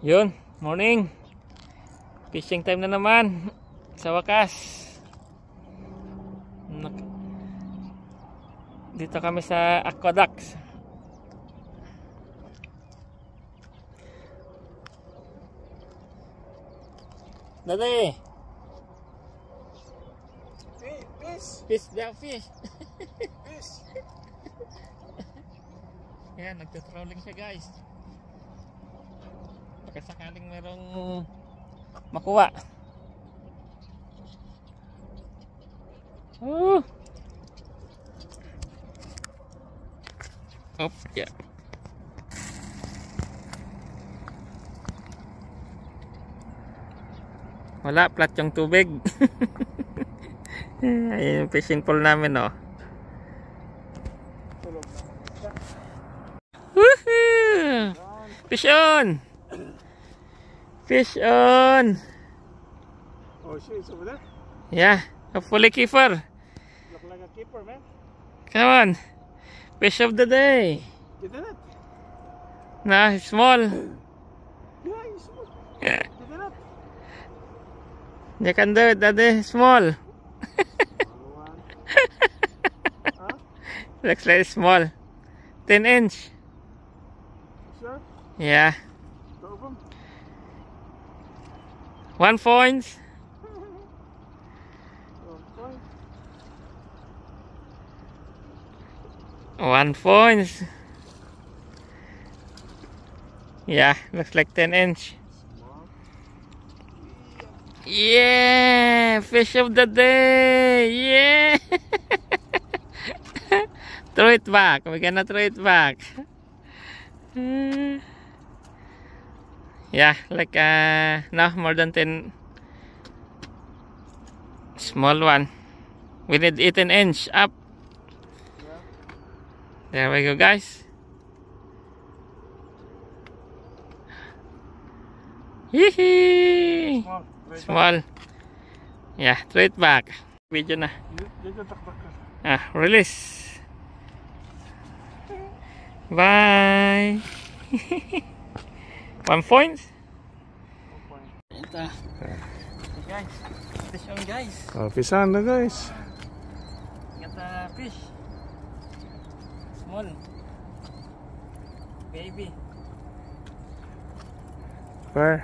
Yun, morning. Fishing time na naman. Sa wakas. Dito kami sa Aqueducts. Dali. Fish. Fish daw, fish. Fish. Yan, nagtutrolling siya guys. Baka sakaling merong makuha. Oh. Op, yeah. Wala, flat yung tubig. Ayun yung fishing pole namin, oh. Woohoo! Fish on! Fish on! Oh shit, it's over there. Yeah, hopefully keeper. Look like a keeper, man. Come on. Fish of the day. Get in it. Nah, it's small. Yeah, he's small. Yeah. Get in it. You can do it, daddy. Small. Huh? Looks like small. 10 inch. Sure? Yeah. Two of them? 1 point. Oh, 1 fine. point. Yeah, looks like 10 inch. Small. Yeah, fish of the day. Yeah. Throw it back. We're gonna throw it back. Yeah, like no, more than 10. Small one. We need 18 inch up. Yeah. There we go, guys. Hee. Small. Right Small. Yeah, throw it back. Video na. Release. Bye. 1 point. Ito. Guys, fish on guys. Oh, fish on na guys. Got a fish. Small. Baby. Where?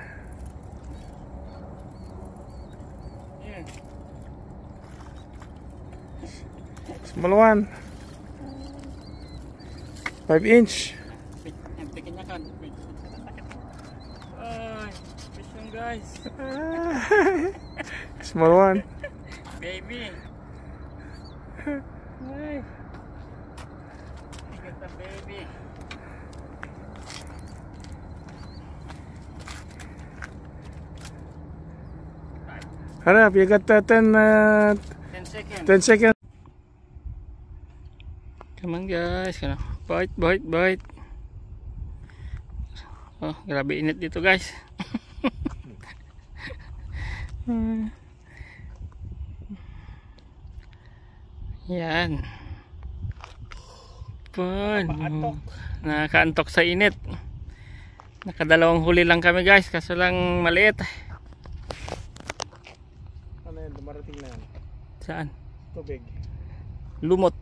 Here. Small one. 5 inch. Tikin niya kan. Ay, fish on guys. Small one. Baby. Ay. Got a baby. Hurry up, you got 10 10 seconds. 10 seconds. Come on guys. Bite, bite, bite. Oh, grabe init dito guys. Yan. Pun. Nakaantok sa init. Nakadalawang huli lang kami guys. Kaso lang maliit. Ano yan? Dumarating na yan. Saan? Tubig. Lumot.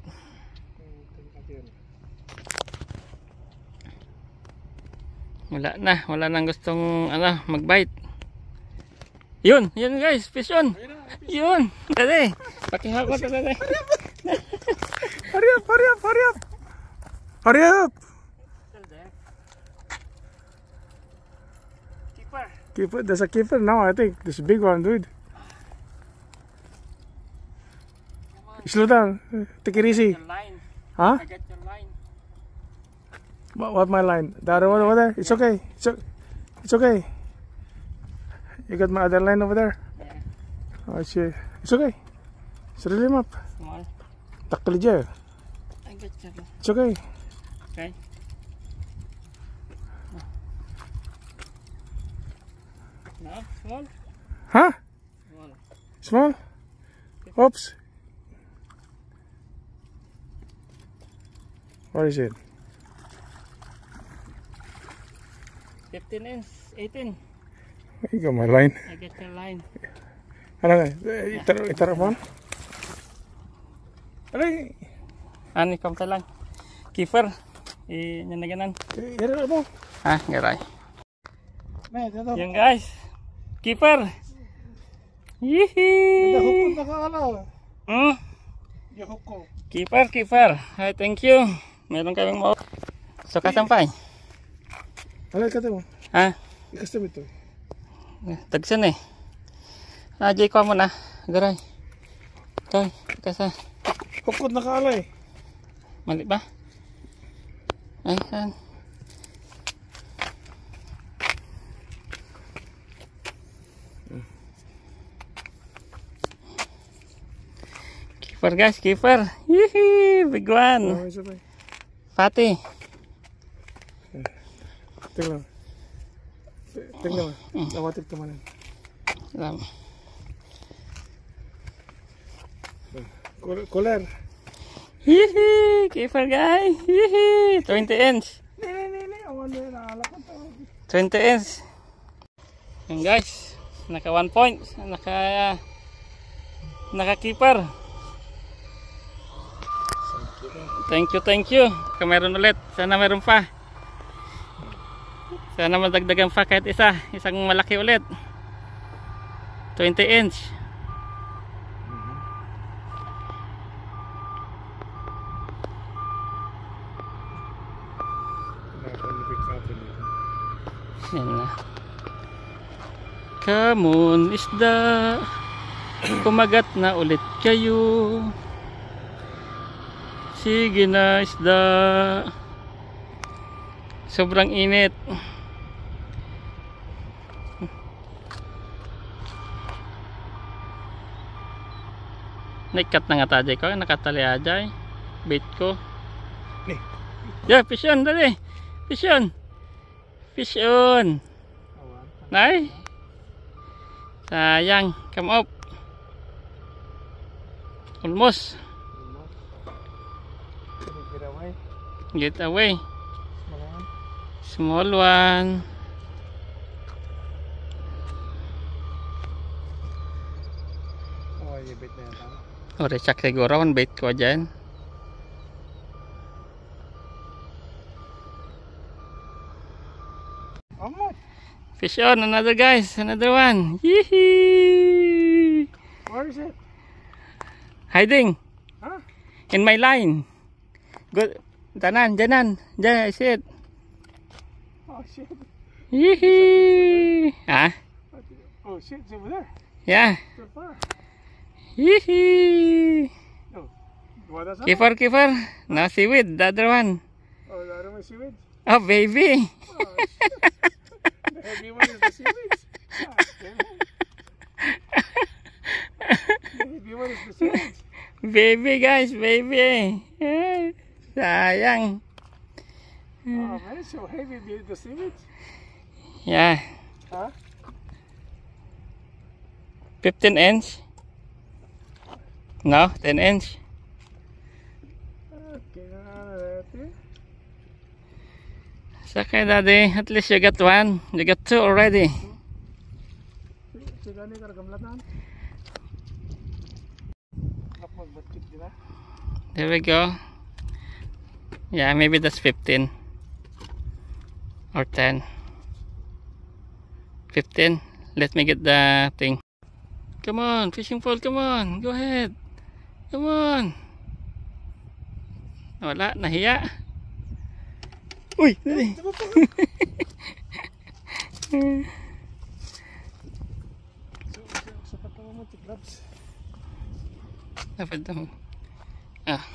Wala nang gustong mag-bite. Yun guys, fish on. Yun, dali. Pakihakot na dali. Hurry up, hurry up, hurry up. Hurry up. Keeper. Keeper, there's a keeper now, I think. This big one, dude. Slow down. Take it easy. Your line. Huh? I got your line. What my line? The other one over there? It's okay. It's okay. You got my other line over there? Yeah. Oh shit. It's okay. Just reel him up. Small. Takli aja. I got your line. It's okay. Okay. No, small. Huh? Small. Small? Oops. What is it? 15 inch, 18. You got my line. I get your line. Ano? Itarap mo? Aray! Ano, kamta lang. Keeper. Yan na ganan. Itarap mo. Ha, garay. May, dito. Yan guys. Keeper. Yee! Hukot na ka, ano? Hmm? Yung hukot. Keeper. Hi, thank you. Meron kaming mo. So, kasampay. Alay ka mo. Ha? I-custom ito. Tagsan eh. Jay ko mo na. Garay. Toy, kasa. Hukot na ka, alay. Mali ba? Ay, saan? Keeper guys, keeper. Yee, big one. Oh, isa pa. Fatty. Tingnan. Tingnan mo. Nawatik naman. Alam. Cooler. Yee, keeper guys. Yee, 20 inch. Nini. Awan na naalala ko. 20 inch. Yan guys. Naka 1 point. Naka keeper. Thank you. Meron ulit. Sana meron pa. Sana madagdagan pa kahit isa. Isang malaki ulit. 20 inch. Yan na. Come on, isda. Kumagat na ulit kayo. Sige na, isda. Sobrang init. Naikat na nga tayo ko. Nakatali ajay. Bait ko. Yeah, fish on, dali. Fish on. Fish on. Nay. Sayang. Come up. Almost. Get away. Small one. Oh, yung bait na yan. O, recheck siguro kung bait ko dyan. Fish on, another guys, another one. Yee-hee! Where is it? Hiding. Huh? In my line. Good. Dyan, I see it. Oh shit. Yee-hee! Ah? Oh shit, it's over there. Yeah. So far. Yee-hee! Oh. What is that? Keeper. No, seaweed, the other one. Oh, the other one is seaweed? Oh, baby. Oh shit. The heavy one is the seaweed. Ah, damn it. The heavy one is the seaweed. Baby guys, baby. Sayang. Oh man, so heavy the seaweed. Yeah. Huh? 15 inch. No, 10 inch. Okay, It's okay, Daddy. At least you got one. You got two already. Sigani ka gamlatan. Kapag batkit dila. There we go. Yeah, maybe that's 15 or 10. 15. Let me get the thing. Come on, fishing pole, come on. Go ahead. Come on. Wala, nahiya. Uy! Dali. Sapat naman mo, tiglabs. Dapat daw. Ah.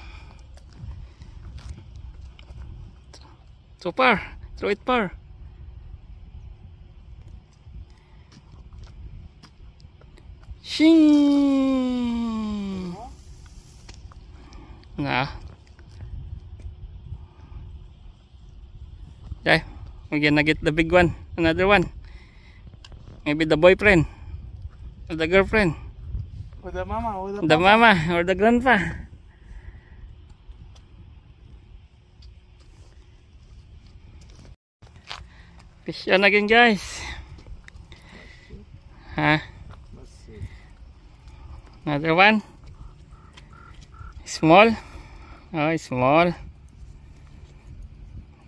So far. Throw it far. Shing! Nah. Okay. We're gonna get the big one. Another one. Maybe the boyfriend. Or the girlfriend. Or the mama. Or the The mama or the grandpa. Fish on again, guys. Ha? Another one. Small. Oh, small.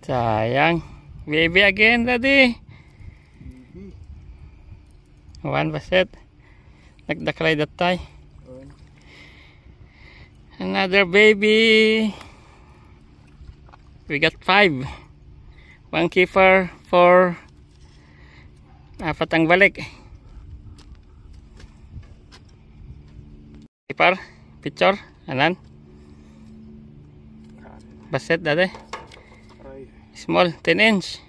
Sayang. Baby again, daddy. One baset. Nagdaklay datay. Another baby. We got 5. One keeper for 4 ang balik. Keeper, picture, anan? Baset dade. Small, 10 inch.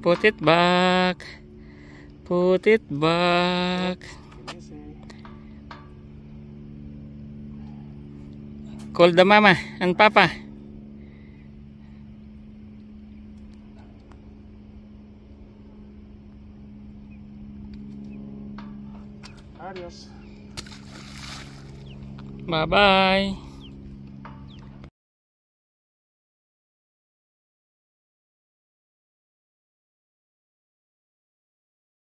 Put it back. Put it back. Call the mama and papa. Adios. Bye bye.